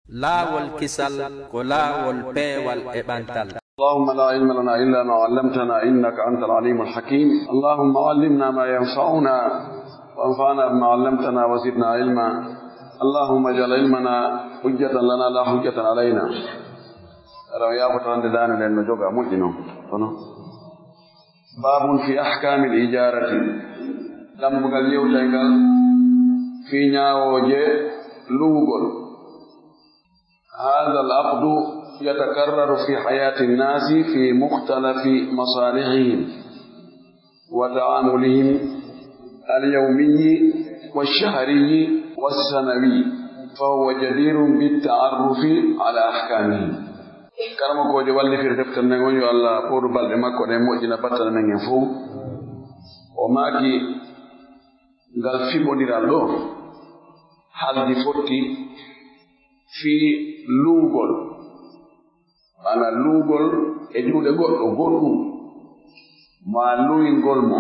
لا والكسل ولا والبي والإبانتال. اللهم لا علم لنا إلا ما علمتنا إنك أنت العليم الحكيم. اللهم علمنا ما ينفعنا وانفعنا بما علمتنا وزدنا علما. اللهم اجعل علمنا حجة لنا لا حجة علينا. باب في أحكام الإجارة. لم بقل يوتيغل في نياوجه لوغل. هذا العقد يتكرر في حياة الناس في مختلف مصالحهم وتعاملهم اليومي والشهري والسنوي، فهو جدير بالتعرف على أحكامه. كرم كوجي والي في رتبت النغوني الله بور بالدي ماكو دي موجينا باتال نغي فو وماكي غال في موديرال دو حال دي فوتي في لوغول ana lugol e juude goddo goddum ma luwingol mo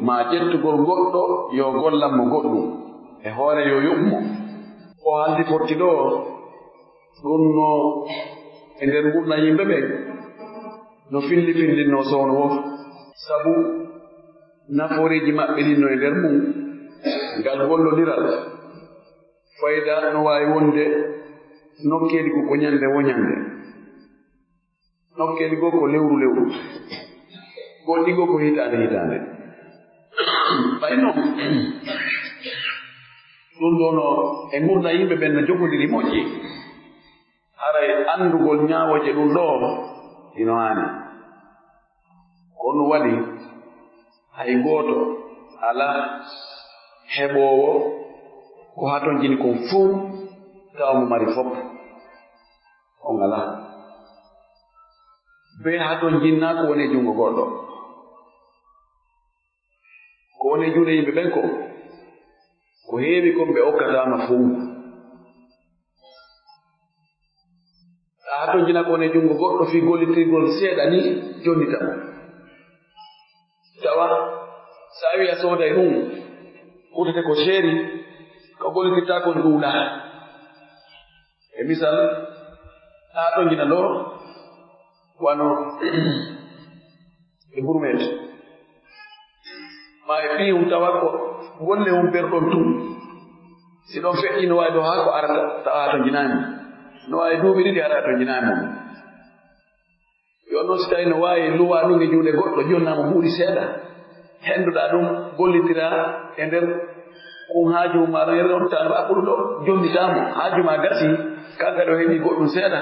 ma jettugol goddo yo gollam mo goddum e hoore yo yubmo o haldi forti do dum no e nder gurna yimbe be no filli no sowno wo sabu naforeji mabbe dinno e nder mum ngal gollodiral fayda no wawi wonde nokkeli ko nyande wonyande nokkeli go ko lewru gondi go ko hitande bayno dum dono e murna yimbe ben jogodiri moji haray andugol nyaawoje dum do ino hani on wadi hay goto ala hebowo ko haton jini ko fu taw mo mari fop on ala be haton jinna ko woni jungo goddo ko woni juude yimbe ben ko heewi ko be okkata ma fu haton jinna ko woni jungo goddo fi gollitirgol seeda ni jonnita tawa sawi ya soda e dum utete ko sheri ko gollita ko duula e misal do ngina do wano e burmet ma e fi utawa ko golle berdon tum si don fe ino way do ha ko arata tawa to ginami no way duubi didi arata to ginami yo no stay no way luwa no ngi juude goddo jonna mo buuri seeda henduda dum gollitira e nder ko haaju ma ron tan ba do jonni tamo haaju ma gasi kaga do hebi goddum seeda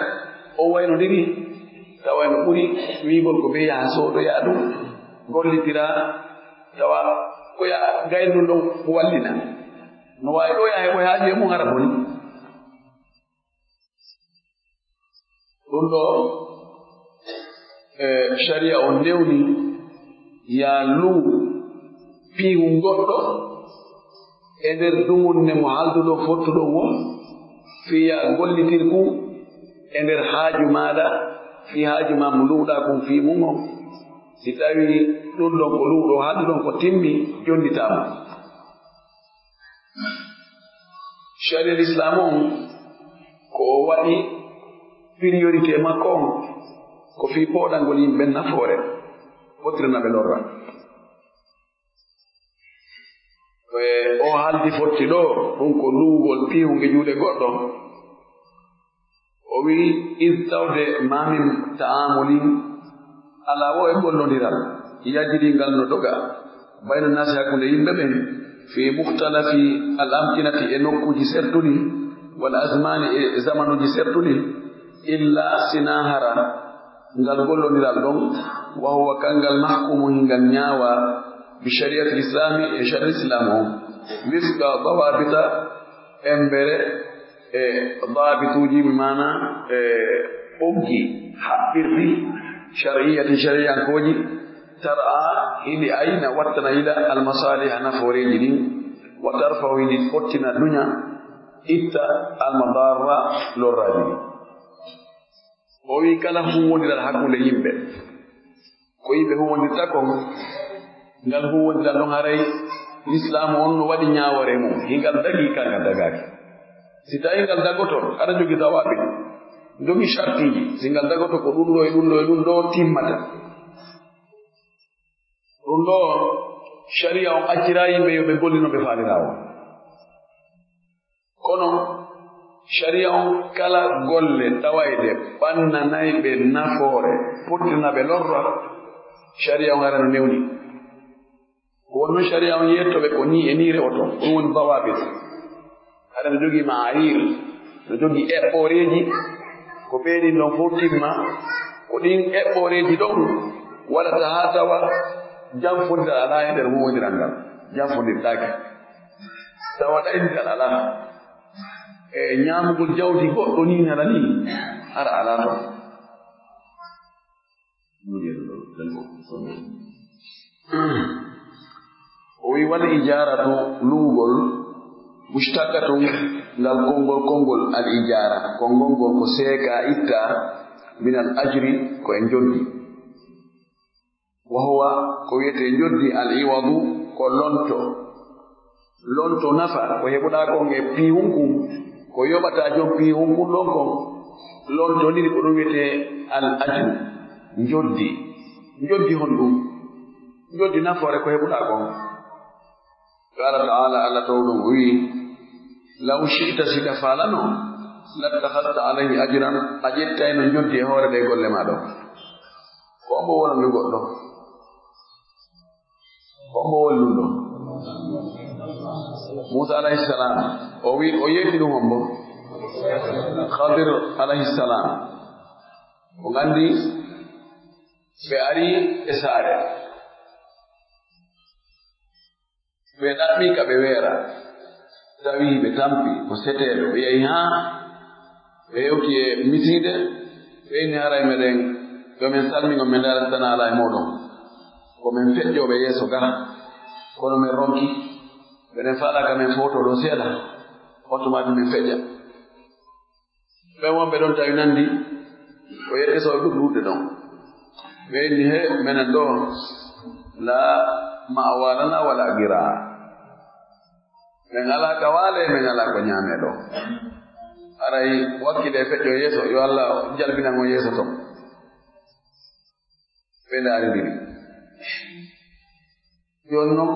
o wayno diri tawayno buri wiigol ko be ya so do ya dum gollitira tawa ko ya gaynu do wallina no way do ya hebo haaje mo ngara boni dum do sharia on dewni ya lu piiwu goddo e nder dumunne mo haldudo fottudo wo fiya gollitirku e nder haaju maada fi haaju ma muluuda kum fi mum si tawi dum don ko luudo haadu don ko timmi jonditama sharia l'islam ko wadi priorité makko ko fi podangol yimbe nafoore potrina be lorra o haldi fotti do dum ko luugol piiwunge juude goddo o wi istawde mamin ta'amulin ala wo e gollodiral yajiri ngal no doga bayna nasi hakkunde yimbe ben fi mukhtalafi al amkinati e nokkuji sertudi wal azmani e zamanuji sertudi illa sinahara ngal gollodiral don wa huwa kangal mahkumu ngal nyaawa bi shari'ati islami e shari'ati islamu wifqa dawabita embere e dabituji bimana oggi habbirdi shar'iyyati shari'an koji tar'a ili aina wattana ila al masalih naforeji din wa tarfa'u ili fottina dunya itta al madarra lorraji o wi kala hu woni dal hakkunde yimbe ko yimbe hu woni takon ngal hu woni dal non haray l'islam on wadi nyaawore mum hingal dagi kanga dagaki si tawi ngal dagoto aɗa jogi dawaɓe jogi chartiji si ngal dagoto ko ɗum ɗo e ɗum ɗo e ɗum ɗo timmata ɗum ɗo sharia on accira yimɓe yo ɓe gollino ɓe faalirawo kono sharia on kala golle tawayde ɓannanayɓe nafoore pottirna ɓe lorra sharia on arano newni wonno sharia on yettoɓe ko ni e ni rewoto ɗum woni dawabit aɗa no jogii maayir no jogii eɓɓoreeji ko ɓeeɗin ɗon fof timma ko ɗin eɓɓoreeji ɗon waɗata haa tawa janfondiral alaa e nder wowodiral ngal janfondirtaake tawa ɗaydiral alaa e ñaamugol jawdi goɗɗo ni nala ni ara alaa ton o wi wal ijaratu luugol mushtaqatun ngal konngol al ijara konngol ngol ko seeka itta min al ajri ko en joddi wa huwa ko wiyete joddi al iwadu ko lonto nafa ko heɓuɗa kon e piihunku ko yoɓata jon piihunku ɗon kon lonto ndiri ko ɗum wiyete al ajru joddi hon ɗum joddi nafoore ko heɓuɗa kon qala taala allah tawɗum o wi law shi'ta sika faalano lattakhadta alayhi ajran a ƴettayno joddi e hoore ɗe golle ma ɗo ko mbo wonanmi goɗɗo ko mbo wallum ɗo Musa alayhi salam o wi o yetti ɗum hombo Khadir alayhi salam o gandi ɓe ari e saare ɓe ɗaɓɓi ka ɓe weera tawi ɓe tampi ko seteɓe ɓe yehi haa ɓe yewti e misiide ɓeyni haray meɗen yomin salmingo min daratana ala e moɗon komin feƴƴoɓe yeeso ga kono min ronki ɓeɗen faɗaka min foto ɗo seeɗa automati min feƴƴa ɓen wonɓe ɗon tawi nandi o yette so ɗum ɗuɗde ɗon ɓeyni he menen ɗo la ma'awalana wala gira min ala ka waale min ala ko ñaame ɗo aray wakkile feƴƴo yeeso yo allah jalbinango yeeso ton ɓe ndaarindiri jonno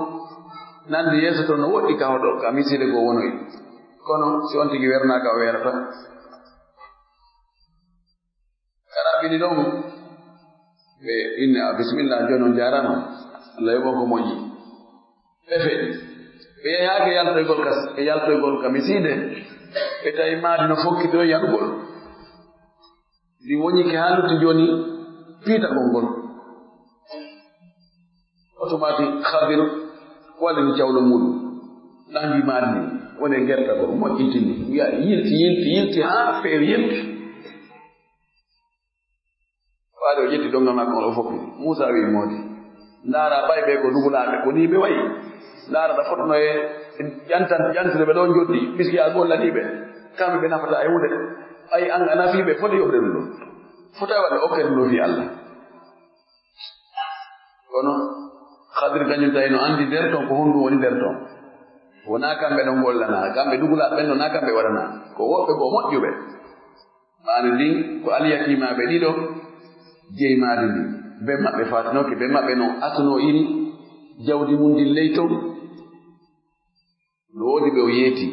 nandi yeeso ton no woɗɗi ka hoɗo ka miside goo wonoyi kono si on tigi wernaka o weerata karaɓɓini ɗon ɓe inne a bisimillah joni on jarama allah yoɓon ko moƴƴi ɓe feɗi ɓe yahaake yaltoygol ka misiide ɓe tawi maadi no fokkito yaɗugol ɗi woñike haa lutti jooni piitagol ngol automatique Khadir wallini cawlo muɗum nanndi maadi ni woni gertagol moƴƴitini wiya yilti haa feewi yelti waade o ƴetti dongal makko o fokki Moussa wi moodi ndaara ɓay ɓe ko dugulaaɓe ko ni ɓe wayi ndaara ɗa fotno e jantire ɓe ɗon joddi biski a gollaniiɓe kamɓe ɓe nafata e hunde ay an a nafiiɓe foti yoɓde ɗum ɗon fota waɗde okkede no fi Allah kono Khadir kañum tawi no anndi nder ton ko honɗum woni nder ton wonaa kamɓe ɗon gollanaa kamɓe dugulaaɓe ɓen ɗo naa kamɓe waɗanaa ko woɓɓe ko moƴƴuɓe maani ndin ko alyatimaaɓe ɗiɗo jeymaade ndi be maɓɓe fatinoke be maɓɓe no asno iri jawdi mum ndin ley ton no woodi ɓe o yeeti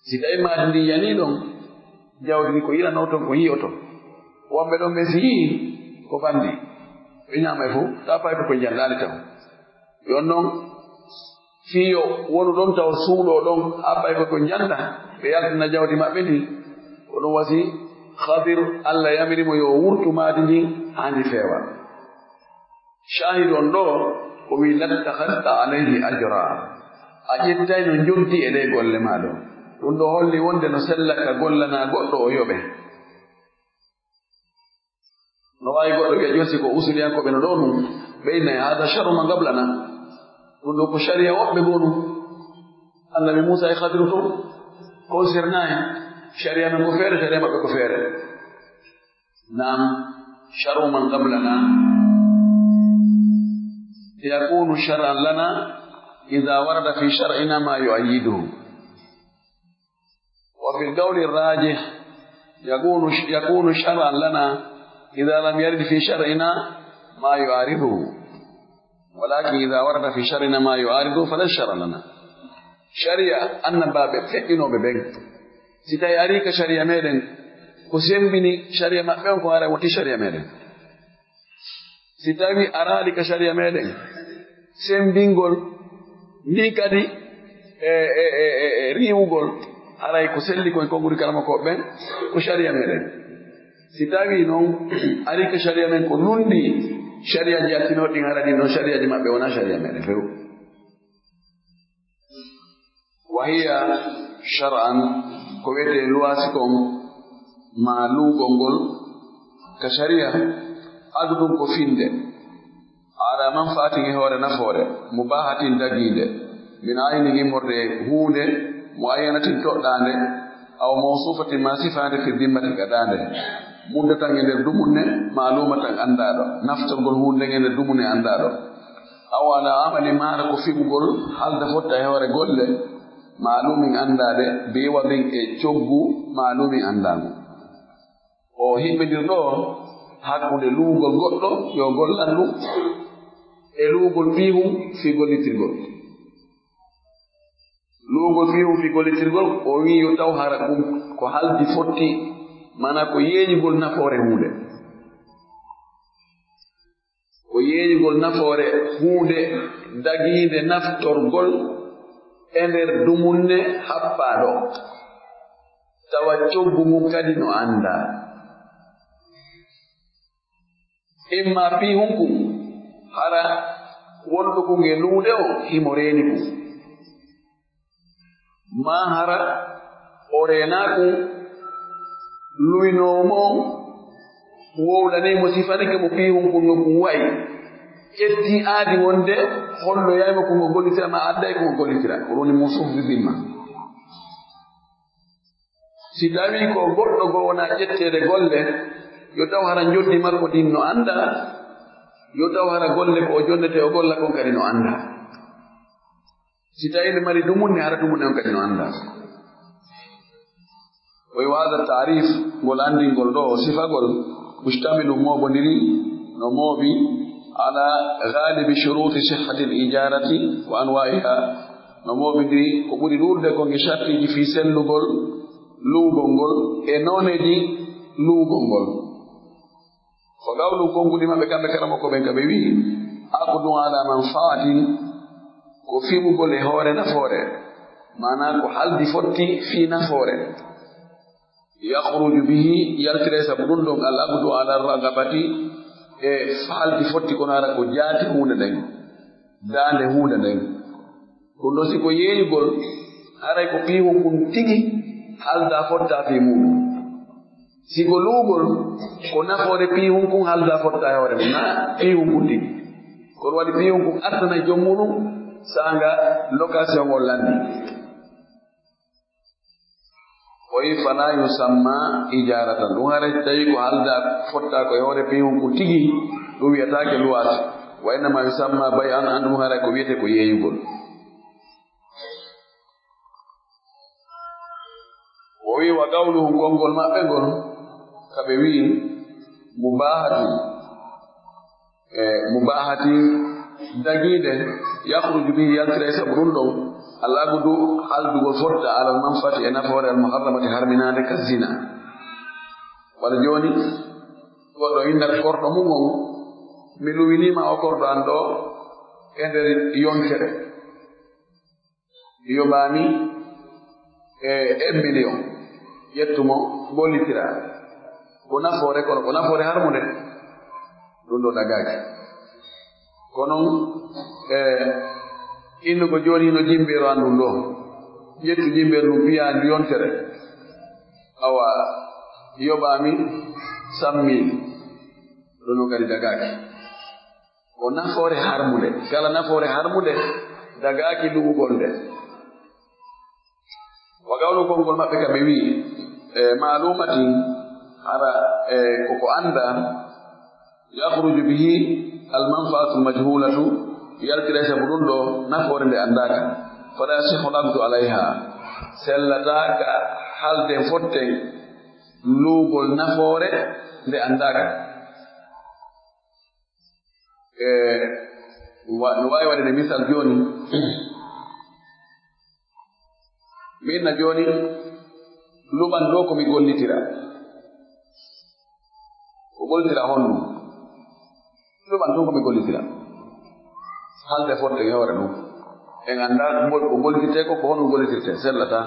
si tawi maadi ndi yanii ɗon jawdi ndi ko yiranoo ton ko yi'oto wonɓe ɗon ɓe si yii ko bandi ɓe ñaama e fof ta fayto koye jangaali taw yon noon fiyo wonu ɗon taw suuɗoo ɗon abbay ko ko njannda ɓe yaltina jawdi maɓɓe ndi ko ɗum wasi Khadir Allah yamirimo yo wurtu maadi ndin haandi feewa shahid on ɗo o wi lattakhadta alayhi ajra a ƴettay no joddi e ɗe golle maa ɗo ɗum ɗo holli wonde no sellaka gollanaa goɗɗo o yoɓe no waawi goɗɗo wiya josi ko usuliyankoɓe no ɗo ɗum ɓeyna hada charu ma gablana ɗum ɗo ko sharia woɓɓe goo ɗum annabi Moussa e Khadiru toon concernaayi sharia men ko feere sharia maɓɓe ko feere nam charu man qablana yakunu shar'an lana ida warada fi shar'ina ma yu'ayyiduhu وفي القول الراجح يكون شرعا لنا إذا لم يرد في شرعنا ما يعارضه، ولكن إذا ورد في شرعنا ما يعارضه فلا شرع لنا. شريعة أن باب فإنه ببنك ستاي أريك شريعة ميدن كسيمبني شريعة مأمن كوارا وتي شريعة ميدن ستاي أرالك شريعة ميدن سيمبينغول نيكادي ريوغول أراي كسيلي كوين كونغوري كلام كوبين كشريعة ميدن ستاي نون أريك شريعة ميدن كنوندي شريعة جاتينو تنغارا نون شريعة جمع بيونا شريعة ميدن فيو. وهي شرعا كويت لواسكم ما لوغونغول كشريعة أقدم كفيند على منفعة هور نفور مباحة دقيقة من عين مرد هود معينة تؤدان أو موصوفة ما صفات في الذمة كدان مدة عند دمون معلومة أندارو نفتر قل هود عند دمون أندارو أو على عمل ما ركفي قل هل دفت هور قل معلوم أندارو بيوابين تشوبو معلوم أندارو o himɓedirɗo hakkunde luugol goɗɗo yo gollandu e luugol fiihum fi gollitirgol. Luugol fiihum fi gollitirgol o wii yo taw hara ɗum ko haldi fotti mana ko yeeñigol nafoore huunde, ko yeeñigol nafoore huunde dagiinde naftorgol e nder dumunne happaaɗo tawa coggu mum kadi no anndaa. Imma fiihunku hara wonɗuku nge luuɗe o himo reeni ku ma hara o reenaaku luynoomo wowlanimo sifanike mo fiihunku no kum wayi ƴettii aadi wonde holloyaymo ko ngo gollitira ma adday ko ngo gollitira ko woni musuf bibimma. Si tawii ko goɗɗo goo wonaa ƴetteede golle yo taw hara joddi makko din no anda, yo taw hara golle ko o jonnete o golla kon kadi no anda. Si tawii mari dumunne hara dumunne on kadi no anda. Oyi waada taarif ngol andingol ɗo sifagol mustamilu moobondiri no moobi ala galibi shuruti sihhati al-ijarati wa anwa'iha no moobidiri ko ɓuri ɗurde ko nge shartiji fi sellugol luugol ngol e nooneji luugol ngol. Ko gawlu konngudi maɓɓe kamɓe karama ko ɓen ka ɓe wii aqdu ala manfaatin ko fimugol e hoore nafoore mana ko haldi fotti fi nafoore yakhruju bihi yaltire sabu ɗum ɗon al aqdu ala ragabati e haldi fotti kono ara ko jaati huunde nden daande huunde nden ɗum ɗo si ko yeeñugol haray ko piiwol ɗum tigi halda fotta fi muɗum. Sigo luugol ko nafoore piihum kun halda fotta e hoore mum na piihum kun tigi kono waɗi piihum kun artana jom muɗum sanga location ngol landi o wi fala yusamma ijaratan ɗum hara tawi ko halda fotta ko e hoore piihum kun tigi ɗum wiyataake luwaat wa innama yusamma bay an ɗum hara ko wiyete ko yeeyugol. O wi wa gawluhum konngol maɓɓe ngol kaɓe wii mubahati dagiide yakhruju bihi yaltira sabu ɗum ɗon alagudu haldugol fotta alal manfati e nafoore al muharramati harminaade ka zina. Wala jooni goɗɗo innat korɗo mum on mi luwiniima o korɗo an ɗo e nder yontere yoɓaami e 1 million ƴettumo gollitira ko nafoore kono ko nafoore harmunde ɗum ɗo ɗagaaki kono innugo jooni no jimbeero an ɗum ɗo ƴettu jimbeero ɗum mbiya ndu yontere awa yoɓaami 100,000 ɗum ɗo kadi ɗagaaki ko nafoore harmunde kala nafoore harmunde ɗagaaki luɓugol nde. Wa gawlu konngol maɓɓe ka ɓe wii maalumatin hara koko anda yakhruju bihi almanfaatu majhulatu yaltira sabu ɗum ɗo nafoore nde anndaka fala yasihu lagdu alayha sellataaka halden fotten luugol nafoore nde anndaaka no waawi waɗede misal jooni minna jooni luɓan ɗo ko mi gollitira ko gollitira honɗum luɓan ɗum ko mi gollitira halde fotte e hoore ɗum en annda ko gollitete ko honɗum gollitirte sellata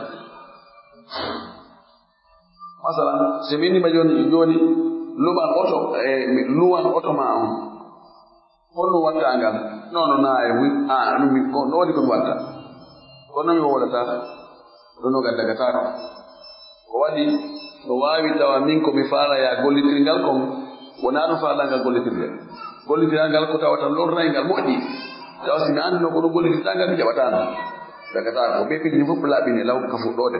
masalan si minnima jooni luɓan oto mi luwan oto ma on honɗum watta ngal nono naaye no waɗi ko mi watta kono mi woɗata ɗono gaddagataako ko waɗi no waawi tawa min ko mi faalaya gollitirngal kon wonaa no faalangal gollitirangal ko tawata lornaygal moƴƴi tawa si mi anndino ko ɗo gollitirtangal mi jaɓataano dagataako ɓe piji fof laaɓine law ka fuɗɗoode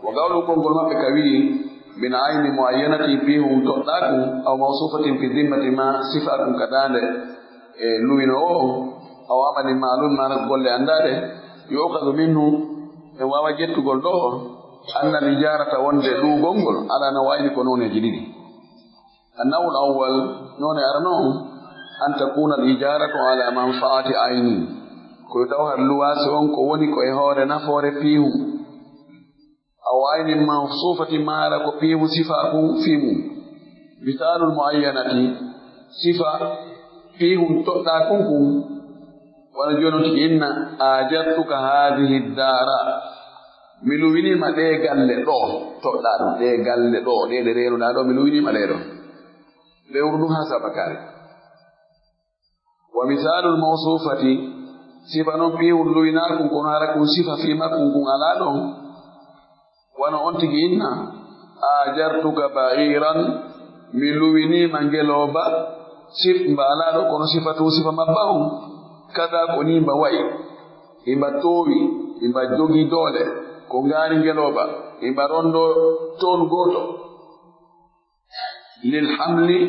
wo gawlu konngol maɓɓe ka wii min ayni muayyanati fihum toɗɗaakum aw mawsufatin fi dimmati ma sifakum ka daande e luwino o aw amani maalum mana golle anndade yuqadu minhu e wawa jettugol ɗo anna lijarata wonde ɗugol ngol ala no wayni ko noneji ɗiɗi annawul awwal none arano an takuna lijaratu ala manfaati ayni koye taw har luwasi on ko woni ko e hoore nafoore piihu aw ayni mawsufati maara ko piihu sifa kum fimu misalul muayyanati sifa piihum toɗɗa kunkum wona jooni tigi inna ajartuka hadihi ddara mi luwinima ɗe galle ɗo toɗɗa ɗum ɗe galle ɗo ɗeɗe reenoɗa ɗo mi luwinima ɗe ɗo lewru ɗum ha sabakare wa misalul mawsufati sifa noon piihum luwinakum kono hara kum sifa fimakum kun ala ɗon wona on tigi inna ajartuka ba'iran mi luwinima ngeloba sif mbaalaɗo kono sifatu sifa mabba on kada ko ni mba wayi imba toowi imba jogi doole ko ngaari ngeloba imba rondo toon gooto lil hamli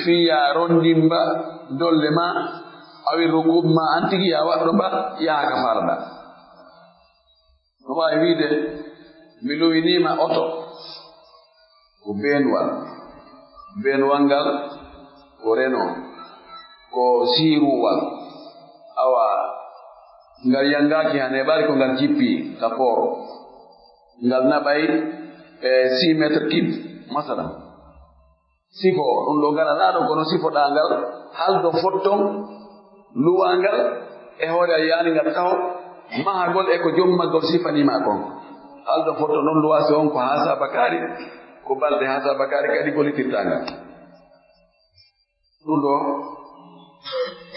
fiya rondimba dolle ma awi rukub ma antigi ya waɗɗo ba yaaka farda no waawi wiide mi luwinima oto ko beenwal ngal ko reno ko siiruwal awa ngal yangaaki han e ɓari ko ngal jippi tapporo ngal naɓay 6 métre cube masalan sifo ɗum ɗo ngal alaa ɗo kono sifoɗaa ngal haldo fotton luwangal e hoore a yaani ngal taw mahagol e ko jommagol sifanima kon haldo fotton ɗon luwasi on ko haa sabakari ko balɗe haa sabakari kadi gollitirtaa ngal ɗum ɗo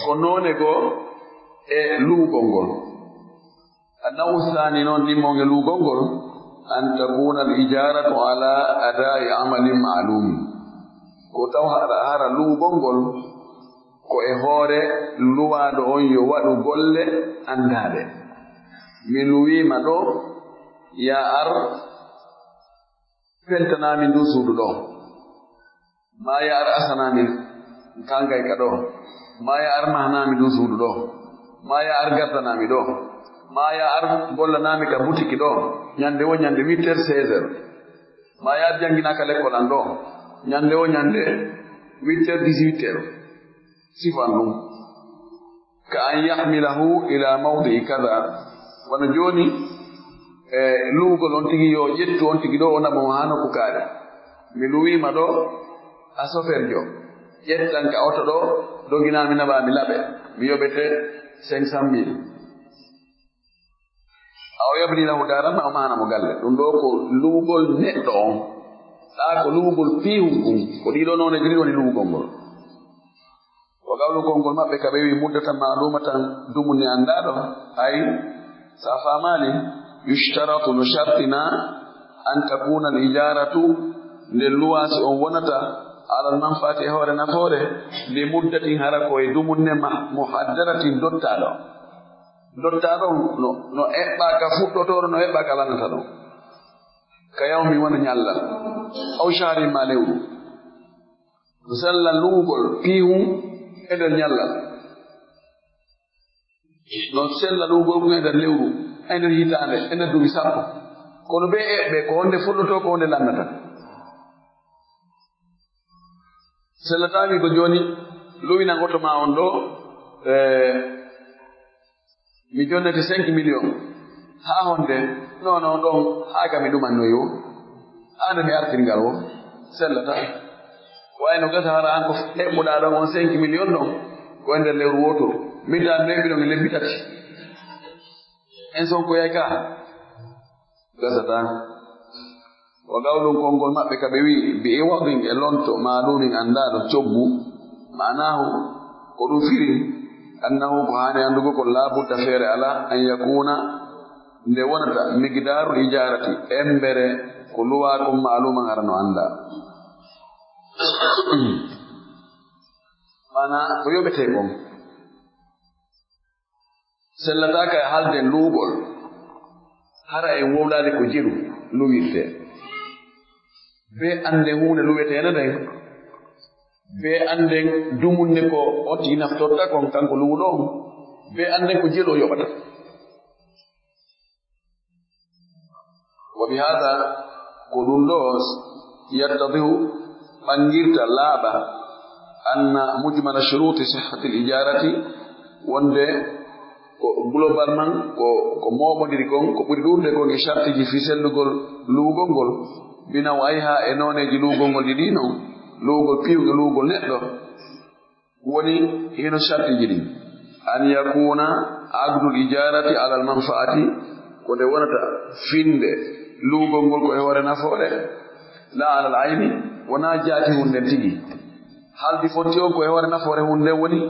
ko noone goo e luugol ngol annawu sani noon ɗimmonge luugol ngol an takuna al ijaratu ala adai amalin maalum ko taw hara luugol ngol ko e hoore luwaaɗo on yo waɗu golle anndaade mi luwiima ɗo ya ar peltanaami ndu suudu ɗo ma ya ar asanaami kangay ka ɗo ma ya ar mahanaami ndu suudu ɗo ma ya ar gardanaami ɗo ma ya ar gollanaami ka butiki ɗo ñannde wo ñannde 8 heures 16 heures ma ya ar jannginaaka l'école an ɗo ñannde wo ñannde 8 heures 18 heures sifan ɗum ka an yahmilahu ila mawdi'i kada wona jooni e luugol on tigi yo ƴettu on tigi ɗo o namo haa nokku kaare mi luwiima ɗo a soferjo ƴettan ka oto ɗo doginaami naɓaami laɓe mi yoɓete 500 000 aw yabnilahu daran ma o maana mo galle ɗum ɗo ko luugol neɗɗo on ɗaa ko luugol piihum ɗum ko ɗiɗo noone jiri woni luugol ngol o gawlu konngol maɓɓe ka ɓe wi muddata maalumatan dumunni anndaɗo ay sa faamaali yushtaratu no shartina an takuna al ijaratu nde luwaasi on wonata alal manfaati e hoore nafoore li muddatin hara koye dumunne muhaddaratin dottaaɗo no eɓɓa ka fuɗɗotooɗo no eɓɓa ka lanata ɗon ka yawmi wona ñallal aw shahrin ma lewru salla luugol piihum e nder ñallal non sella luugol mum e nder lewru e nder hitaande e nder duuɓi sappo kono ɓe eɓɓe ko wonde fuɗɗotoo ko wonde lannata sellataami ko jooni luwinan oto ma on ɗo mi jonnete 5 millions haa honde non ɗon haa ka mi ɗumannoyi o haande mi artirngal o sellata wayno gasa hara an ko heɓɓuɗaa ɗon on 5 millions ɗon ko e nder lewru woto midda lebbi ɗon e lebbi tati en son ko yay ka gasata wa gawlum konngol maɓɓe ka ɓe wii bi iwadin e lonto maalumin anndaɗo coggu manahu ko ɗum firi annahu ko haani anndugo ko laabudda feere ala an yakuna nde wonata migdaru ijarati embere ko luwaakum maaluman harano annda mana ko yoɓetee kon sellataaka e haalde luugol hara en wowlaade ko jiru luwirtee be annde huunde luweteene nden be annden dumunne ko otti naftorta kon kanko luwɗoon be annden ko jelo yoɓata wa bi hada ko ɗum ɗo yattadihu ɓangirta laaɓa anna mujmala shuruti sihhati l ijarati wonde ko global man ko moɓodiri kon ko ɓuri ɗurde kon e chartiji fi sellugol luugol ngol binaw ayha e nooneji luugol ngol ɗiɗi noon luugol piwge luugol neɗɗo woni hino chartiji ɗin an yakuna aqdul ijarati ala al manfaati ko nde wonata finde luugol ngol ko e hoore nafoore la ala al ayni wona jaati hunde tigi haaldi fotti on ko e hoore nafoore hunde woni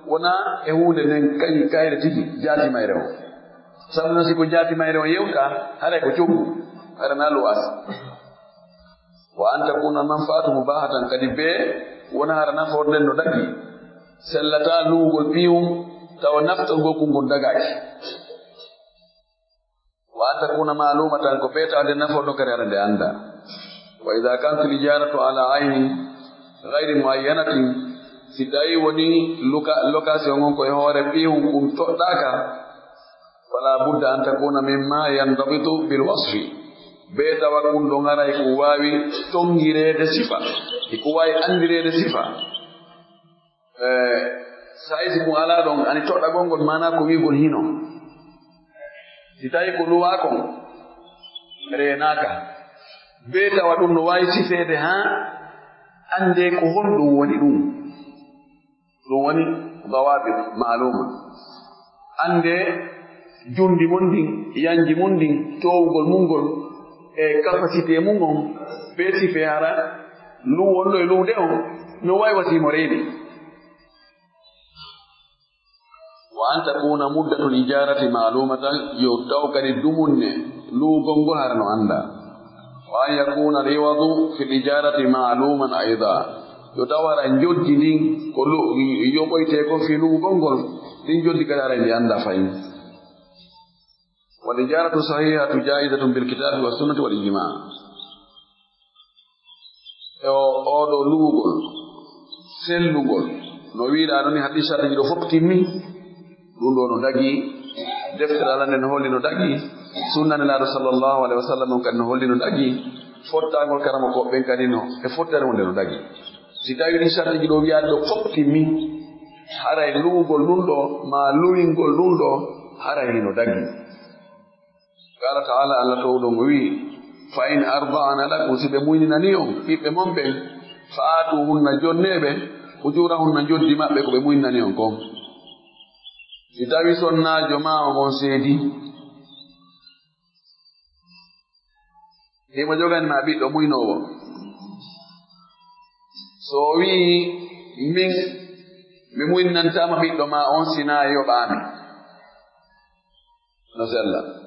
wona e hunde nden kañi kayre tigi jaati mayre o sabu noon siko jaati mayre o yewta hara ko coggu hara na luwas wa an takuna manfaatu mubahatan kadi bee wona hara nafoore nden no dagi sellata luugol piwum tawa naftorgol kongol dagaaki wa an takuna maalumatan ko beetade nafoore ɗo kadi hara nde annda wa ida kantu lijaratu ala ayni gayri muayyanatin si tawi woni location on koye hoore ɓiiwum ɗum toɗɗaaka fala budda an takuna mimma yandabitu bil wasfi bee tawa ɗum ɗo ngara e ko waawi tongireede sifa e ko waawi anndireede sifa saysi ɗum alaa ɗon ani toɗɗagol ngol mana ko wiigol hino si tawi ko luwaakon reenaaka bee tawa ɗum no waawi sifeede haa annde ko honɗum woni ɗum woni dawabit maaluma annde jundi mon ndin yanji mon ndin towugol mum ngol e capacité mum on bee sife hara luwonɗo e luwde on no waawi wasiimo reeni wa an takuna muddatul ijarati maalumatan yo taw kadi dumunne luwgol ngol hara no annda wa an yakuna riwadu fi l ijarati maaluman aida yo tawara joddi ndin ko yoɓoytee ko fi luwgol ngol ɗin joddi kadi hara ndi annda fayin wal ijaratu sahihatu jaidatun bil kitabi wa sunnati wal ijma e oɗo luwgol sellugol no wiiɗa ɗoni haddi sartiji ɗo fof timmi ɗum ɗo no dagi deftere Allah nde no holli no dagi sunnane laaɗo sallllahu alayhi wa sallam on kadi no holli no dagi fottagol karama koɓɓen kadi no e fottere wonde no dagi si tawi ɗi sartiji ɗo wiyaade ɗo fof timmi haray luwgol ɗum ɗo ma luwingol ɗum ɗo haray no dagi qala taala Allah towɗon o wii fa in arda'ana lakum si ɓe muyninani on ɓiɓɓe mon ɓen fa atuhunna jonneɓe ujurahunna joddi maɓɓe ko ɓe muyninani on kon si tawi sonnaajo ma on seedi himo jogani ma ɓiɗɗo muynowo so wii min mi muynnantama ɓiɗɗo ma on sina yoɓaami no sella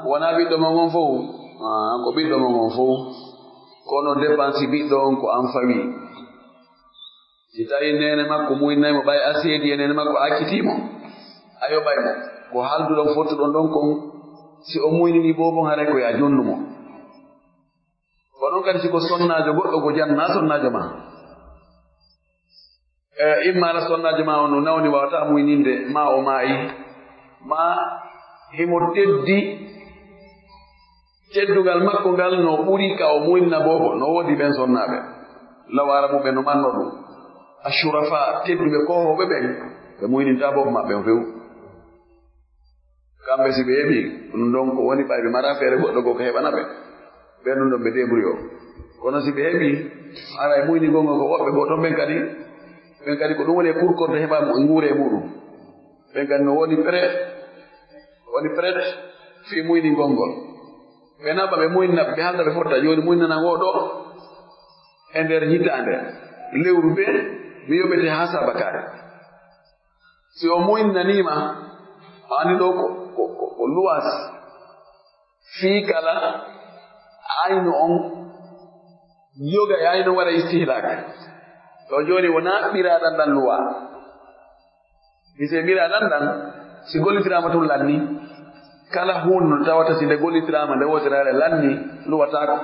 wona ɓiɗɗo mon on fof ko ɓiɗɗo mon on fof kono dépense ɓiɗɗo on ko an fawi si tawi nene makko muynnaymo ɓay a seedi e nene makko akkitiimo a yoɓaymo ko halduɗon fottuɗon ɗon kon si o muynini bobon haray koye a jonnumo ko ɗon kadi siko sonnaajo goɗɗo ko jan na sonnaajo ma imma la sonnaji ma on nawni wawata muyninde ma o maayi ma himo teddugal makko ngal no ɓuri ka o muynna bobo no woodi ɓen sonnaɓe lawara muɓe no manno ɗum ashurafa tedduɓe kohoɓe ɓen ɓe muyninta bobo maɓɓe o few kamɓe si ɓe heɓi ɗum ɗon ko woni ɓayɓe mara feere goɗɗo goo ko heɓana ɓe ɓen ɗum ɗon ɓe débrouille o kono si ɓe heɓi ara e muyni gongo ko woɓɓe goo toon ɓen kadi ko ɗum woni e pourkorde heɓa nguure e muɗum ɓen kadi no woni prête fi muyni gongol ɓe naɓa ɓe muyna ɓe halda ɓe fotta joni muynana ngoɗo e nder hitande lewru ɓe mi yoɓete ha sabakare si o muynanima ani ɗo ko luwas fii kala aynu on yoga e aynu waɗa istihlaka to joni wona ɓiraɗan ɗan luwa mise ɓiraɗan ɗan si gollitirama tun lanni kala hunde no tawata si nde gollitirama nde wotirare lanni luwatako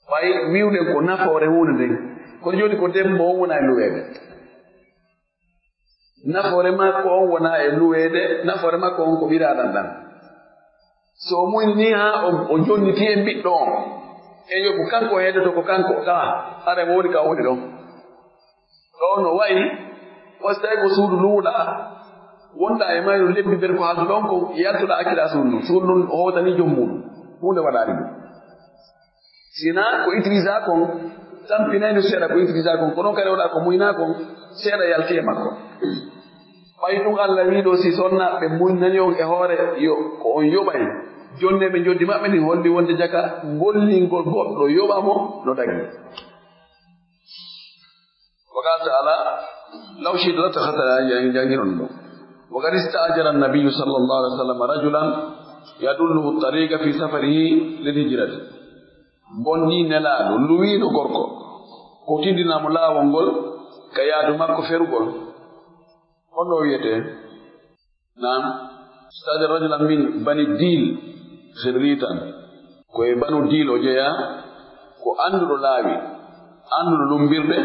ɓay wiwɗen ko nafoore hunde nden kono joni ko debbo on wona e luweede nafoore makko on wona e luweede nafoore makko on ko ɓiraɗan ɗan so o muynini ha o jonniti e ɓiɗɗo on e yo ko kanko heedoto ko kanko ka are mo woni ka woni ɗon ɗo no wayi wastayi ko suudu luuɗa wonɗa e mayru lebbi nder ko haldu ɗon ko yaltuɗa acciɗa suudu ndun o hotani jom muɗum hunde waɗani ɗum sina ko utilisa kon tampinayno seeɗa ko utilisa kon ko ɗon kadi waɗa ko muyna kon seeɗa yalti e makko ɓay ɗum Allah wiɗo si sonnaɓe muynani on e hoore ko on yoɓay jonne ɓe joddi maɓɓe ni holli wonde jaka gollingol goɗɗo yoɓamo no dagi وقال تعالى لو شئت لاتخذت جانجرون وقد استأجر النبي صلى الله عليه وسلم رجلا يدله الطريق في سفره للهجرة بني نلالو لوينو غوركو ko tindinamo laawol ngol ka yaadu makko ferugol honno wiyete nam stade rajulan min bani dil khirritan ko e banu dil o jeya ko anduɗo laawi anduɗo lumbirde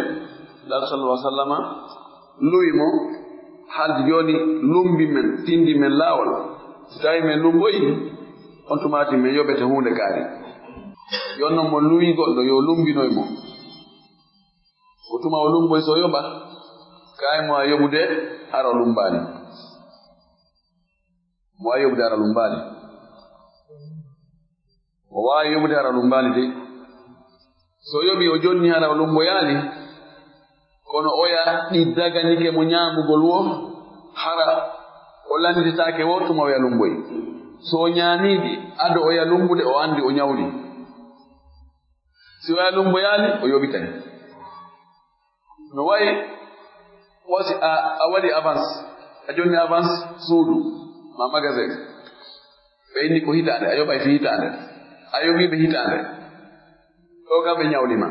dal sallallahu alaihi wasallam luwi mo haldi joni lumbi men tindi men laawol so tawi men lumboyi on tumati men yoɓete hunde kaari yonno mo luwi goɗɗo yo lumbinoy mo ko tuma o lumboy so yoɓa kayi mo a yoɓude ara lumbani mo wawi yoɓude ara lumbani o wawi yoɓude ara lumbani de so yoɓi o jonni ara lumboyani kono oya ɗi daganike mo ñaamugol wo hara o landititake wo tuma oya lumboy so ñaamiɗi ado oya lumbude o andi o ñawni si oya lumboyani o yoɓitani no wayi wasi a waɗi avance a jonni avance suudu ma magasin ɓe inni ko hitande a yoɓay fi hitande a yoɓiɓe hitande ɗo kam ɓe ñawlima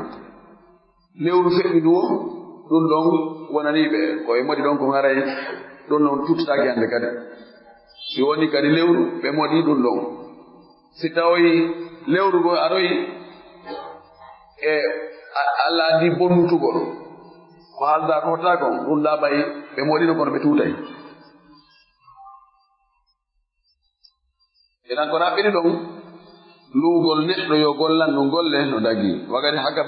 lewru feƴƴi duwo ɗum ɗon wonaniɓe koye moɗi ɗon ko garay ɗum ɗon tuttataki hande kadi si woni kadi lewru ɓe moɗi ɗum ɗon si tawoyi lewru go aroyi e Allah andi bonnutugol ko haalda ko hotta kon ɗum laaɓay ɓe moɗino kono ɓe tuutay enan ko raɓɓini ɗon luugol neɗɗo yo gollan ɗum golle no dagi wagati hakka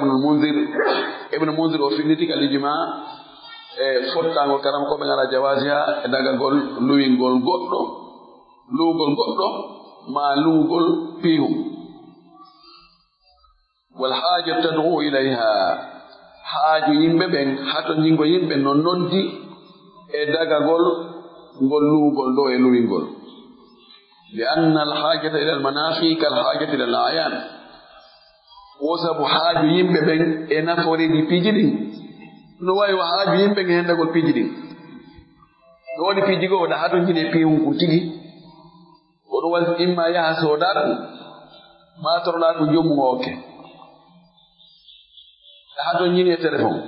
ibnu mundir o finniti kaliji ma e fottangol karam koɓe ngala jawasiha e dagagol luwingol goɗɗo luugol goɗɗo ma luugol piihum wal haaja tad'u ilayha haaju yimɓe ɓen hato jingo yimɓe no noddi e dagagol ngol luugol ɗo e luwingol li anna al haajata ila al manafi kal haajata ila al ayan wo sabu haaju yimɓe ɓen e naforeji piiji ɗin no wawi wa haaju yimɓe ɓen e hendagol piiji ɗin no woni piiji goo oɗa hato jini e piihum kum tigi oɗo wasi imma yaha sooda ɗum ma toroɗa ko jommum o okke ɗa haton jini e téléphone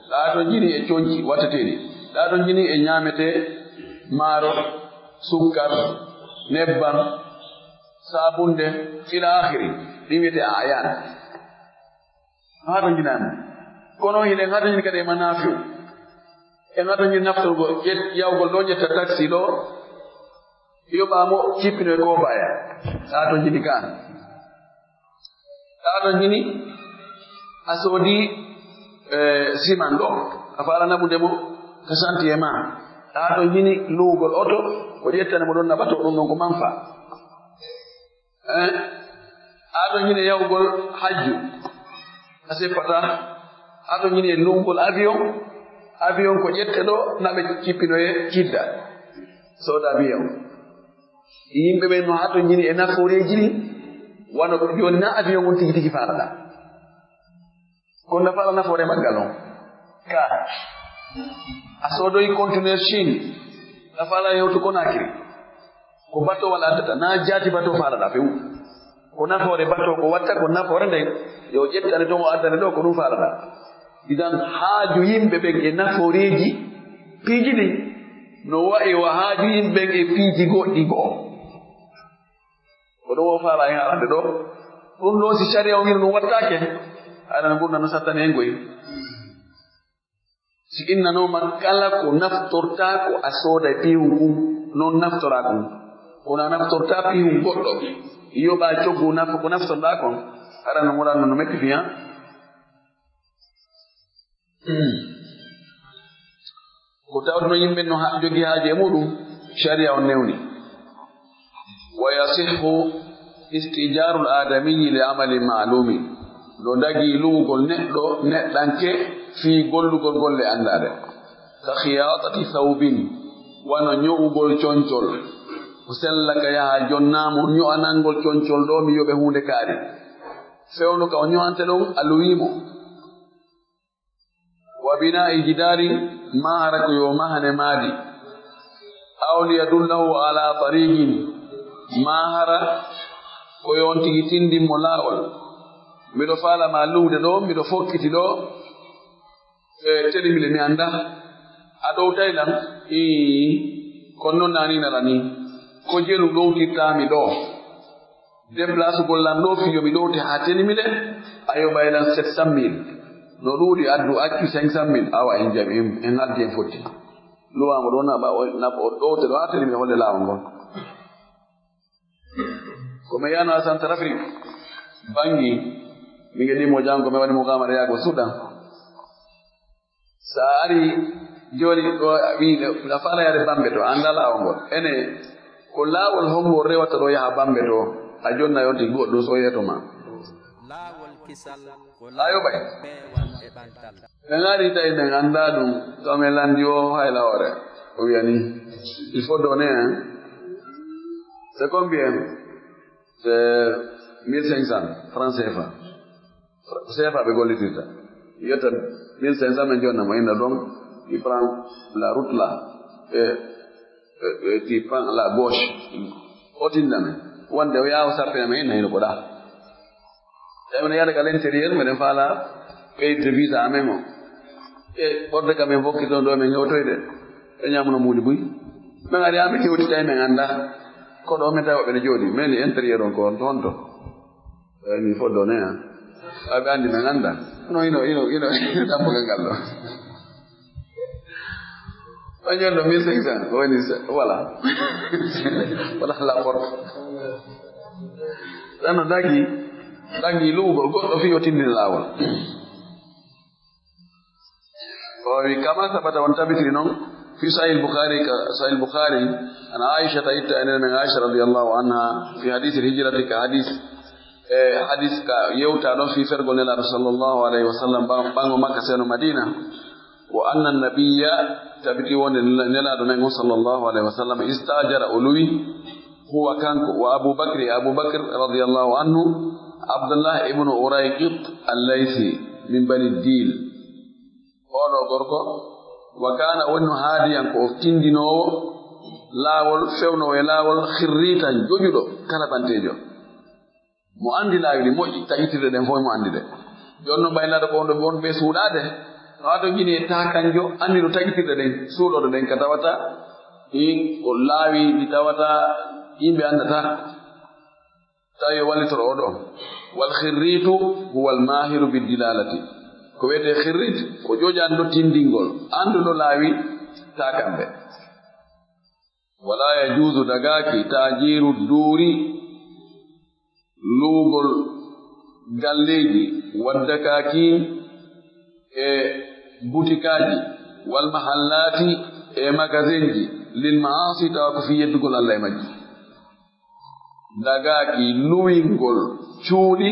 ɗa haton jini e coñci wattateɗi ɗa haton jini e ñamete maaro sukkar nebbam sabunde ila akhiri ɗin wiyete a ayan haton jinani kono hiɗen haton jini kadi e manafiu e ngata ni naftorgo yawgol ɗo ƴetta taxi ɗo yoɓamo cippino e ko baya ɗa to jini ka ɗa to jini a soodi siman ɗo a fara naɓudemo ka santier ma ɗa to jini luwugol oto ko ƴettanemo ɗon naɓato ɗum ɗon ko manfa aɗo jini yawgol hajju a seppata aɗo jini e luwugol avion ko ƴette ɗo naɓe cippinoye kidda sooda avion yimɓe ɓen no hato jini e naforeji ni wano joni na avion on tigi tigi falaɗa gonno fala nafoore maggal on ka a soodoyi conteneur chine a fala yewtu Conakry ko bateau wala addata na jaati bateau falaɗa few ko nafoore bateau ko watta ko nafoore nden yo ƴettane to o addane ɗo ko ɗum falaɗa idan haaju yimɓe ɓen e nafooreji piiji ɗi no wayi wa haaju yimɓe ɓen e piiji goɗɗi goo ko ɗo wo faala hen arande ɗo ɗum ɗo si caria o wino ɗum wattake aɗana ɓurna no sattani hen koye si innanoma kala ko naftorta ko a sooda piihu ɗum noon naftora ɗum kono a naftorta piihu goɗɗo yoɓa coggu ko naftorɗa kon aɗana muɗanno no metti fiya ko tawtuno yimɓe no jogii haaji e muɗum caria on newni wa yasihu istijaru l'adamiyi li amali ma'lumi no dagi luwugol neɗɗo neɗɗanke fii gollugol golle anndade ka khiyatati thawbin wano ño'ugol concol o sellaka yaha jonnamo ño'anangol concol ɗo mi yoɓe hunde kaari fewnu ka o ño'ante ɗon a luwimo wa bina'i jidarin mahara ko yo mahane maadi aw liyadullahu ala tariqin mahara ko yon tigi tindinmo laawol miɗo faalama luwde ɗo miɗo fokkiti ɗo e telimile mi annda a ɗowtayɗam kono noon naninala ni ko jelu ɗowtirtami ɗo déplace gollan ɗo fiyo mi ɗowti ha telimile a yoɓaylan 700 000 no ɗuuɗi addu accu 500 000 awa en jami en haddi en fotti luwamo ɗo naɓa ɗowte ɗo ha telimile holle laawol ngol ko mi yano a Centrafrique bangi mi geɗimo jango mi waɗi mo gamare yaago Soudan sa ari joni ɗo wi a fala yade bambe to anda laawol ngol ene ko laawol hongol rewata ɗo yaha bambe to a jonna yonti goɗɗo so yeto ma ayo ɓay ɓen ari tawi ɓen anda ɗum to min landi o hayla hoore o wiyani il faut donner c'est combien c'est 1500 francs CFA CFA ɓe gollitirta yetta 1500 men jonnamo inna donc il prend la route là et tu prends la gauche otindame wonde o yaha o sappiname inna hino ko ɗa tawi mene yaada ka l'intérieur meɗen faala ɓeyde visa amen o e ɓorde kam en fokki toon ɗo men hewtoyde ɓe ñamuno mbuuli buy min ari ha min hewtitawi men annda koɗo min tawi woɓɓe ne jooɗi mais ni intérieur on ko on toon to il faut donner aɓe anndi men annda no ino ɗambugal ngal ɗo o ñollo 1500 woni voilà wala la porte ɗanno dangi luwugol goɗɗo fi o tindini laawol o wi kama sabata on tabitiri noon fi sahih al-bukhari an aisha itta enen men aisha radiyallahu anha fi hadith al-hijrati ka hadith ka yewta ɗon fi fergol nelaɗo sallllahu alayhi wa sallam ɓango makka seno madina wa anna nabiyya tabiti wonde nelaɗo men on sallllahu alayhi wa sallam istajara o luwi huwa kanko wa abubakr radiyallahu anhu abdullah ibnu urayqit allaythi min bani dil oɗo gorko wa kana wonno haadiyan ko o tindinowo laawol fewnowo e laawol khirritan joƴuɗo kalaɓantejo mo andi laawi ɗi moƴƴi taƴitirde ɗen fof mo andi ɗe jonno mbaylaɗo ko wonɗo won ɓe suuɗade no aɗo jini e takanjo andi no taƴitirde ɗen suuɗoɗo ɗen ka tawata ko laawi ɗi tawata yimɓe andata tawi wallitoro oɗo wal khirritu huwa al mahiru bidilalati ko wiyete khirrit ko joƴanɗo tindingol anduɗo laawi takamɓe wala yajuzu dagaki tajiru duuri luugol galleji waddakaki e butikaji wal mahallati e magasin ji lil maasi tawa ko fi yeddugol Allah e majji dagaki luwingol cuuɗi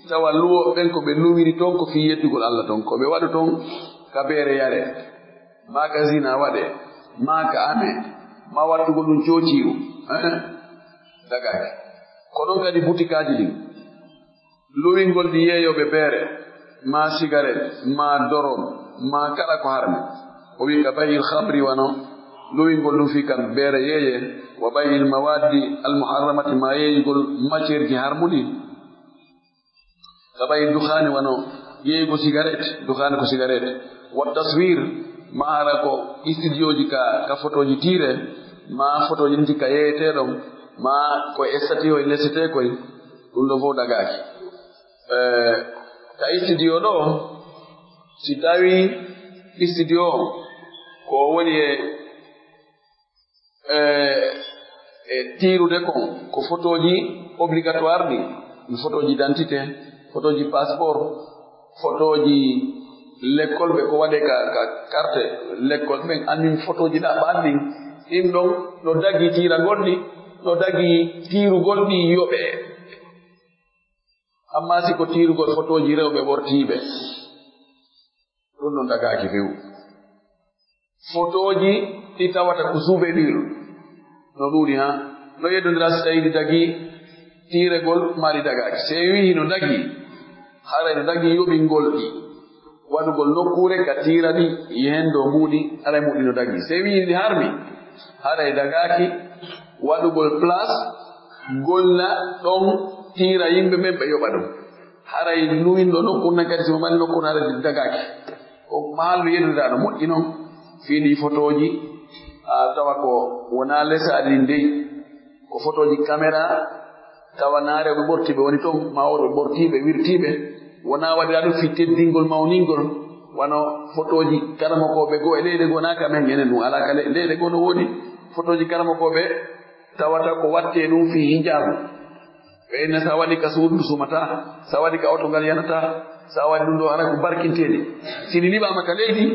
tawa luwo ɓen ko ɓe luwiri toon ko fi yeddugol Allah toon ko ɓe waɗa toon kabeere yare magasin a waɗe maka ame ma wattugol ɗum coociru dagaki ko ɗon kadi butikaji ɗin luwingol ɗi yeeyoɓe beere ma cigarette ma dorom ma kala ko harmi o wi ka bayil khamri wano luwingol ɗum fi kam beere yeeye wa bayil mawaddi almuharramati ma yeeyigol matiére ji harmuɗi ka bayil dukhani wano yeeygo cigarette dukhani ko cigarette wa taswir ma hara ko studio ji ka photoji tiire ma photoji ɗin ka yeeyeteɗon ma koye estati o e lesete koye ɗum ɗo fof dagaki ka studio ɗo si tawi studio ko woni e tiirude kon ko photoji obligatoire ɗi mi photoji identité photoji passeport photoji l'école ɓe ko waɗe ka carte l'école ɓen annin photoji ɗaɓɓan ɗin ɗin ɗon no dagi tiira goɗɗi no dagi tiirugol ɗi yoɓe amma si ko tiirugol photoji rewɓe ɓortiiɓe ɗum ɗon dagaki few photoji ɗi tawata ko souvenir no ɗuuɗi ha no yeddodira so tawi ɗi dagi tiiregol maɗi dagaki se wi no dagi haray no dagi yoɓingol ɗi waɗugol nokkure ka tiira ɗi yehen dow muɗi aray muɗi no dagi se wi ɗi harmi haray dagaki waɗugol place golla ɗon tiira yimɓe men ɓe yoɓa ɗum haray luwinɗo nokkurna kadi simo mani nokkurna haray dagaki ko mahallu yedduɗa no moƴƴi noon fiiɗi photoji tawa ko wona lesaɗi ndey ko photoji caméra tawa naareɓe ɓortiɓe woni toon mawoɓe ɓortiɓe wirtiɓe wona waɗira ɗum fi teddingol mawningol wano photoji karamakoɓe goo e leyɗe goo naka men enen ɗum alaka leyɗe goo no woodi photoji karamakoɓe tawata ko watte ɗum fi hijabu ɓeyna sa waɗi ka suudu sumata sa waɗi ka oto ngal yanata sa waɗi ɗum ɗo hara ko barkinteɗi sini liɓama ka leydi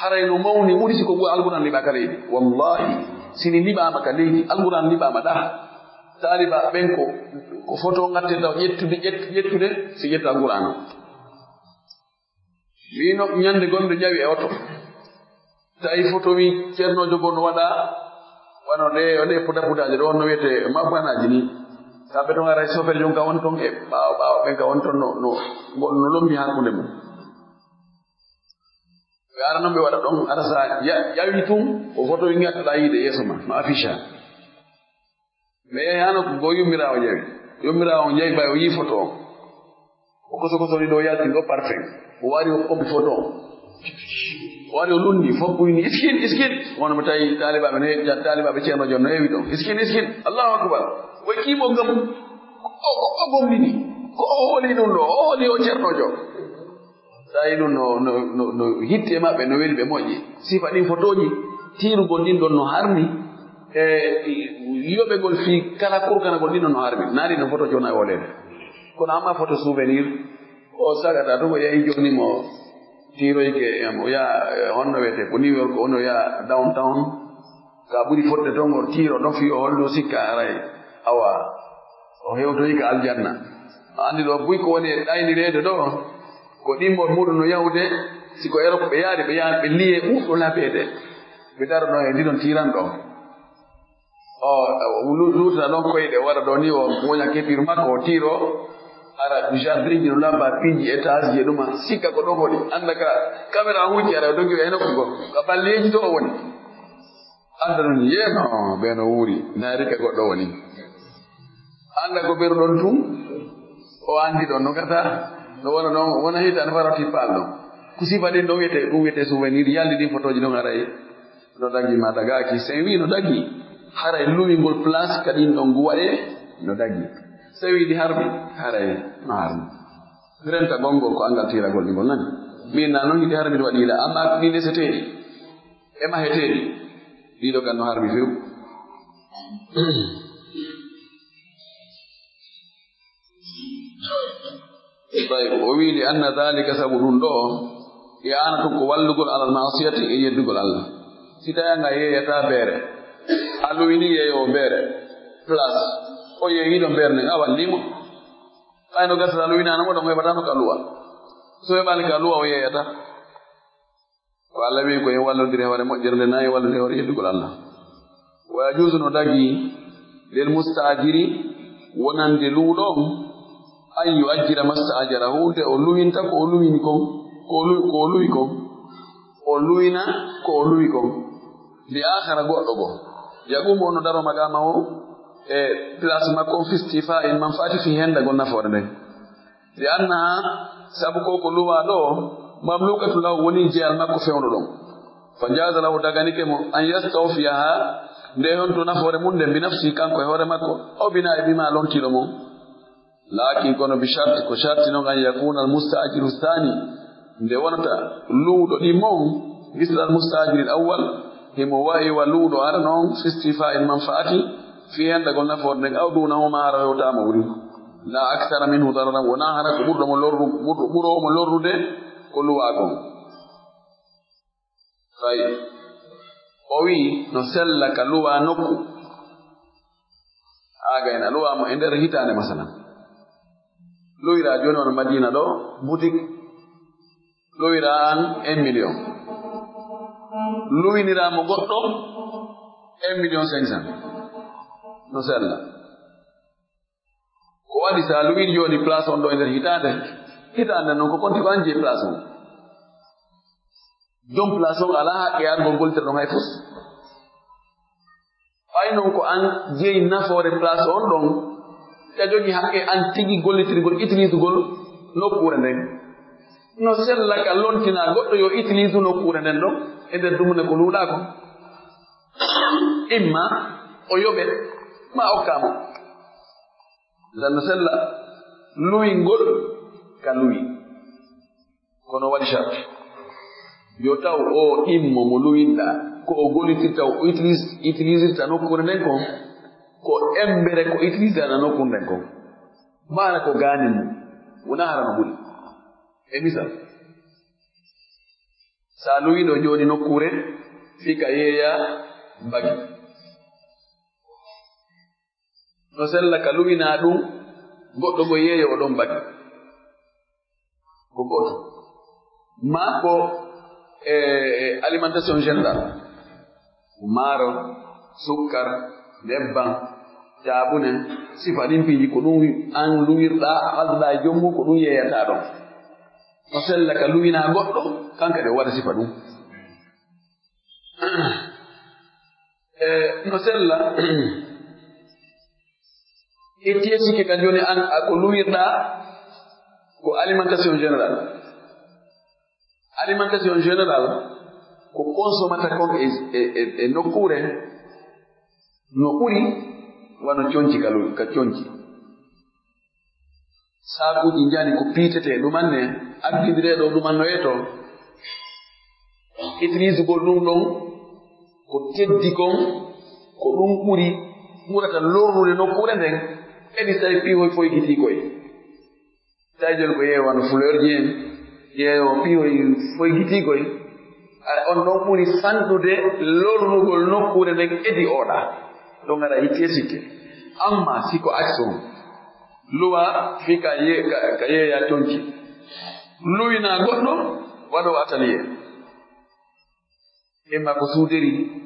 haray no mawni ɓuri siko ɓuwa alquran liɓa ka leydi wallahi sini liɓama ka leydi alquran liɓama ɗa taaliba ɓen ko photo gatteta ƴettude si ƴetta alquran o wino ñande gonɗo ƴawi e oto tawi photo wi ceernojo goo no waɗa wano ɗe pudapudaji ɗo no wiyete mabbanaji ni kamɓe toon aray chauffeur jon ka won toon e ɓawa ɓen ka won toon no lombi hakkude mum ɓe ara noon ɓe waɗa ɗon ara sa ƴawi tun o photo wi gattoɗa yiide yeeso ma no afficha mais yehi hano ko go yummirawo ƴawi yummirawo on ƴawi ɓay o yi photo on o koso ni ɗo yaltin ɗo parfum o wari o ɓombi photo on o wari o lundi foɓɓuyni iskin wono mo tawi talibaɓe ceerno jon no heewi ɗon iskin allahu akbar way kiimo gam o gomɗini ko o hooli ɗum ɗo o hooli o ceernojo tawi ɗum no hitte maɓɓe no weli ɓe moƴƴi sifa ɗin photoji tiirugol ɗin ɗon no harmi e yoɓegol fi kala kurkanagol ɗin ɗon no harmi naari no photo jona e wolede kono amma photo souvenir o sagata ɗum o yehi joni mo tiiroyke o yaha honno wiyete ko New York ono yaha downtown ka ɓuri fotde toon o tiiro ɗon fi o hollo sikka aray awa o hewtoyika aljanna andi ɗo buy ko woni e ɗaynirede ɗo ko ɗimmol muɗum no yahude siko Europe ɓe yaari ɓe yahan ɓe liye ɓuɗɗo labede ɓe daro ɗon e ndiɗon tiran ɗo o lutata ɗon koyɗe waɗa ɗo ni o woña kepir makko o tiiro ara jardin ji no lamba piiji étage je ɗuma sikka ko ɗon woni anda ka caméra huuji ara dogi ɓe nokkugo ka balleji to o woni anda ɗum yeno ɓe no wuuri naari ka goɗɗo woni anda ko ɓerɗon tun o andi ɗon no gata no wona ɗon wona hitande farati paal ɗon ko sifa ɗin ɗon ɗum wiyete souvenir yaldi ɗin photoji ɗon aray no dagi ma dagaki sen wi no dagi haray luwingol place kaɗin ɗon guwaɗe no dagi so wi ɗi harmi haray no harmi renta gongol ko angal tiragol ɗi gol nani min na noon yiɗi har miɗo waɗila amma ɗi ndeseteɗi e maheteɗi ɗiɗo kan no harmi few طيب وويل أن ذلك سبب دو إعانة كوالغول على المعصية يدغول الله سيتا يتا بير ألويني يو بير بلاس o yeeyi ɗo mberne a wallimo kayno gasata luwina namo ɗo heɓatano ka luwa so heɓani ka luwa o yeeyata ko Allah wi ko en wallodiri hoore moƴƴere nde nayi wallodiri hoore yeddugol Allah wa yajuusu no dagi lel mustajiri wonande luuɗo an yuajjira mastajarahu nde o luwinta ko o luwini kon ko o luwi kon o luwina ko o luwi kon li akhara goɗɗo go yaqumu ono daro magama o e place makko fi istifa'in manfaati fi henda gon nafoore nden li annaha sabu ko luwa ɗo mamlukatu lahu woni jeyal makko fewno ɗon fa jaza lahu daganike mo an yastawfiyaha nde hon to nafoore mum nde bi nafsi kanko e hoore makko o bina e bima lontiɗo mo lakin kono bi sharti ko sharti noon an yakuna al mustajiru thani nde wonata luuɗo ɗi mon misla al mustajiri l awwal himo wayi wa luuɗo ara noon fi istifa'in manfaati fi hendagol nafoore nden awdunahu ma hara hewtama wuri la akthara minhu dararan wona hara ko ɓuromo lorrude ko luwa kon fayi o wi no sella ka luwa nokku agayna luwamo e nder hitande masalan luwira joni on madina ɗo boutique luwira an 1 million luwiniramo goɗɗo 1 million 500 no sella ko waɗi sa luwini joni place on ɗo e nder hitande noon ko konti ko an jeyi place on jom place on ala haqqe argol gollitere ɗon hay fus ɓay noon ko an jeyi nafoore place on ɗon ta jogi haqqe an tigi gollitirgol utilisugol nokkure nden no sella ka lontina goɗɗo yo utilise nokkure nden ɗon e nder dumne ko luuɗa ko imma o yoɓe ma okkamo dan no sella luwingol ka luwi kono waɗi charte yo taw o immo mo luwinɗa ko o gollitirta o utilisirta nokkure nden kon ko embere ko utilisana nokkure nden kon mana ko ganin mum wona hara no ɓuri e misal sa luwiɗo joni nokkure fika yeeya bagi no sella ka luwina ɗum goɗɗo go yeeya oɗon bagi ko goto ma ko alimentation générale maaro sukkar nebban jaabunen sifa ɗin piiji ko ɗum an luwirɗa halduɗa e jommu ko ɗum yeeyata ɗon no sella ka luwina goɗɗo kanka ɗe waɗa sifa ɗum no sella ittiye sikki kan joni an ko luwirɗa ko alimentation générale alimentation générale ko consommata kon e nokkure no ɓuri wano conci ka conci saakuji njani ko piitete ɗumanne abbidireɗo ɗumannoye to utilisugol ɗum ɗon ko teddi kon ko ɗum ɓurata lorrude nokkure nden edi so tawi piihoy foygiti koye tawi joni ko yeewano fleur ji en yeewo piihoy foygiti koye on ɗon ɓuri fanɗude lorrugol nokkure nden edi oɗa ɗo gara hitte sikke amma siko action luwa fi ka yeeya tonci luwina goɗɗo waɗo atelier imma ko souderi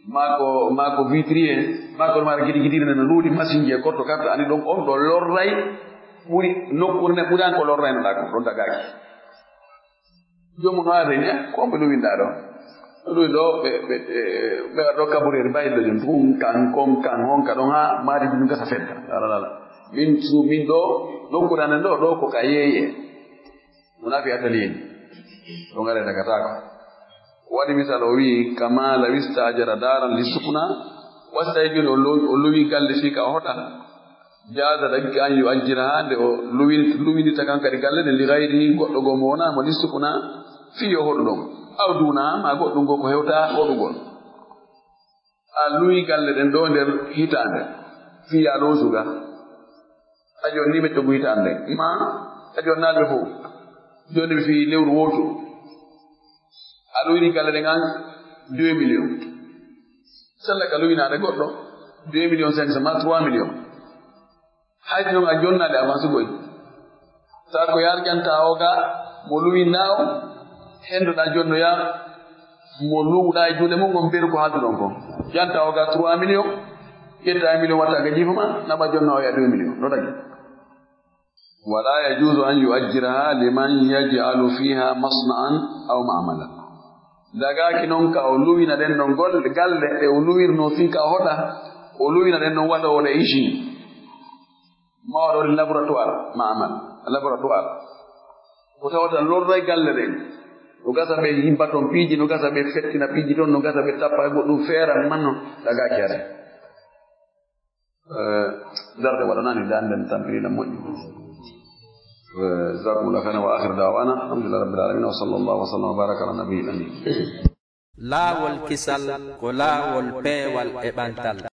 mako vitrier mako mara giɗigiɗiri nana luuɗi machine je korto carte ani ɗon on ɗo lorray ɓuri nokkure nde ɓuran ko lorraynoɗa ko ɗon dagaki jomum no areni komɓe luwinɗa ɗo ɗum ɗo ɓe waɗo kabureri mbayillo joni tun kan honka ɗon ha maari ɗum gasa fedda alalala min ɗo nokkure anen ɗo ko ka yeeye wona fi atelier ni ɗo ngare dagatako waɗi misal o wi kama law istajara daran li sukna wastayi joni o lowi galle fika o hoɗa jaada daggi an yu'ajjiraha nde o luwinita kan kadi galle nde li gayrihi goɗɗo goo mo wonamo listukuna fiyo hoɗuɗon aw duunaha ma goɗɗum goo ko hewta hoɗugol a luwi galle ɗen ɗo nder hitande fiya loosuga a jonni ɓe cogu hitande ma a jonnaɓe fof joni ɓe fi lewru woto a luwini galle ɗen an 2 millions salla ka luwinade goɗɗo 2 millions 500 ma 3 millions hayde noon a jonnade avance goy sa ko yarƴanta o ga mo luwi naw hendoɗa jonnoya mo luwɗa e juuɗe mum on beru ko halduɗon kon yanta o ga 3 millions ƴetta 1 million watta ga jiifa ma naɓa jonna o ya 2 millions no tagi wala yajuzu an yu'ajjiraha liman yaj'alu fiha masna'an aw ma'malan dagaki noon ka o luwina ɗen non galle e o luwirno fi ka hoɗa o luwina ɗen non waɗa wona usine ma waɗori laboratoire ma'mal laboratoire ko tawata lorray galle ɗen no gasa ɓe himba toon piiji no gasa ɓe fettina piiji toon no gasa ɓe tappa e goɗɗum feeran manno dagaki are darde waɗanani danden tampirina moƴƴi جزاكم الله خيرا واخر دعوانا الحمد لله رب العالمين وصلى الله وسلم وبارك على النبي الامين لا والكسل ولا والبي والابانتال